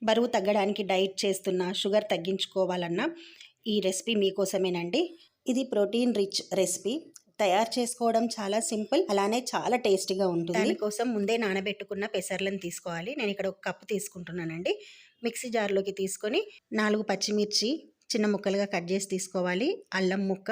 బరువు తగ్గడానికి డైట్ చేస్తున్నా, షుగర్ తగ్గించుకోవాలన్నా ఈ రెసిపీ మీకోసమేనండి. ఇది ప్రోటీన్ రిచ్ రెసిపీ. తయారు చేసుకోవడం చాలా సింపుల్, అలానే చాలా టేస్టీగా ఉంటుంది. దానికోసం ముందే నానబెట్టుకున్న పెసర్లను తీసుకోవాలి. నేను ఇక్కడ ఒక కప్పు తీసుకుంటున్నానండి. మిక్సీ జార్లోకి తీసుకొని 4 పచ్చిమిర్చి చిన్న ముక్కలుగా కట్ చేసి తీసుకోవాలి. అల్లం ముక్క,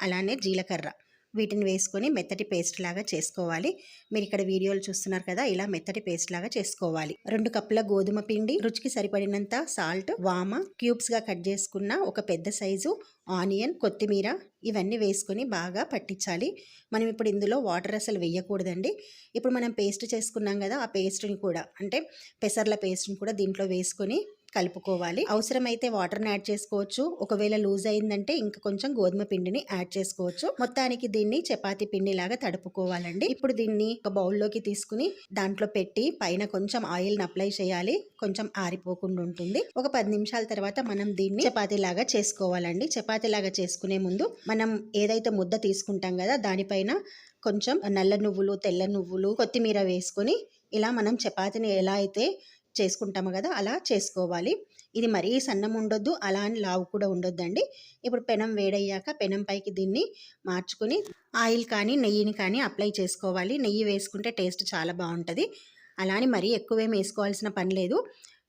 అలానే జీలకర్ర వీటిని వేసుకొని మెత్తటి పేస్ట్ లాగా చేసుకోవాలి. మీరు ఇక్కడ వీడియోలు చూస్తున్నారు కదా, ఇలా మెత్తటి పేస్ట్ లాగా చేసుకోవాలి. 2 కప్పుల గోధుమ పిండి, రుచికి సరిపడినంత సాల్ట్, వామ, క్యూబ్స్ గా కట్ చేసుకున్న ఒక పెద్ద సైజు ఆనియన్, కొత్తిమీర ఇవన్నీ వేసుకొని బాగా పట్టించాలి. మనం ఇప్పుడు ఇందులో వాటర్ అసలు వేయకూడదండి. ఇప్పుడు మనం పేస్ట్ చేసుకున్నాం కదా, ఆ పేస్ట్ని కూడా అంటే పెసర్ల పేస్ట్ని కూడా దీంట్లో వేసుకొని కలుపుకోవాలి. అవసరమైతే వాటర్ని యాడ్ చేసుకోవచ్చు. ఒకవేళ లూజ్ అయిందంటే ఇంకా కొంచెం గోధుమ పిండిని యాడ్ చేసుకోవచ్చు. మొత్తానికి దీన్ని చపాతీ పిండి లాగా తడుపుకోవాలండి. ఇప్పుడు దీన్ని ఒక బౌల్లోకి తీసుకుని దాంట్లో పెట్టి పైన కొంచెం ఆయిల్ని అప్లై చేయాలి. కొంచెం ఆరిపోకుండా ఉంటుంది. ఒక 10 నిమిషాల తర్వాత మనం దీన్ని చపాతీ లాగా చేసుకోవాలండి. చపాతీ లాగా చేసుకునే ముందు మనం ఏదైతే ముద్ద తీసుకుంటాం కదా, దానిపైన కొంచెం నల్ల నువ్వులు, తెల్ల నువ్వులు, కొత్తిమీర వేసుకొని ఇలా మనం చపాతీని ఎలా అయితే చేసుకుంటాము కదా, అలా చేసుకోవాలి. ఇది మరీ సన్నం ఉండొద్దు, అలా అని లావు కూడా ఉండొద్దండి. ఇప్పుడు పెనం వేడయ్యాక పెనం పైకి దీన్ని మార్చుకొని ఆయిల్ కానీ నెయ్యిని కానీ అప్లై చేసుకోవాలి. నెయ్యి వేసుకుంటే టేస్ట్ చాలా బాగుంటుంది. అలా అని మరీ ఎక్కువేం వేసుకోవాల్సిన పని లేదు.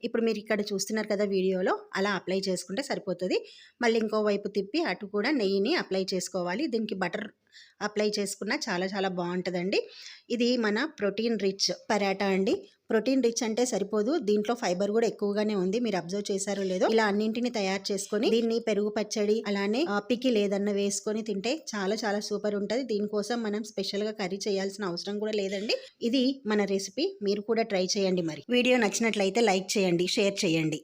ఇప్పుడు మీరు ఇక్కడ చూస్తున్నారు కదా వీడియోలో, అలా అప్లై చేసుకుంటే సరిపోతుంది. మళ్ళీ ఇంకోవైపు తిప్పి అటు కూడా నెయ్యిని అప్లై చేసుకోవాలి. దీనికి బటర్ అప్లై చేసుకున్నా చాలా చాలా బాగుంటుందండి. ఇది మన ప్రోటీన్ రిచ్ పరాటా అండి. ప్రోటీన్ రిచ్ అంటే సరిపోదు, దీంట్లో ఫైబర్ కూడా ఎక్కువగానే ఉంది. మీరు అబ్జర్వ్ చేశారో లేదో. ఇలా అన్నింటిని తయారు చేసుకొని దీన్ని పెరుగు పచ్చడి అలానే పికిల్ ఏదన్నా వేసుకొని తింటే చాలా చాలా సూపర్ ఉంటుంది. దీనికోసం మనం స్పెషల్గా కర్రీ చేయాల్సిన అవసరం కూడా లేదండి. ఇది మన రెసిపీ, మీరు కూడా ట్రై చేయండి. మరి వీడియో నచ్చినట్లయితే లైక్ చేయండి, షేర్ చేయండి.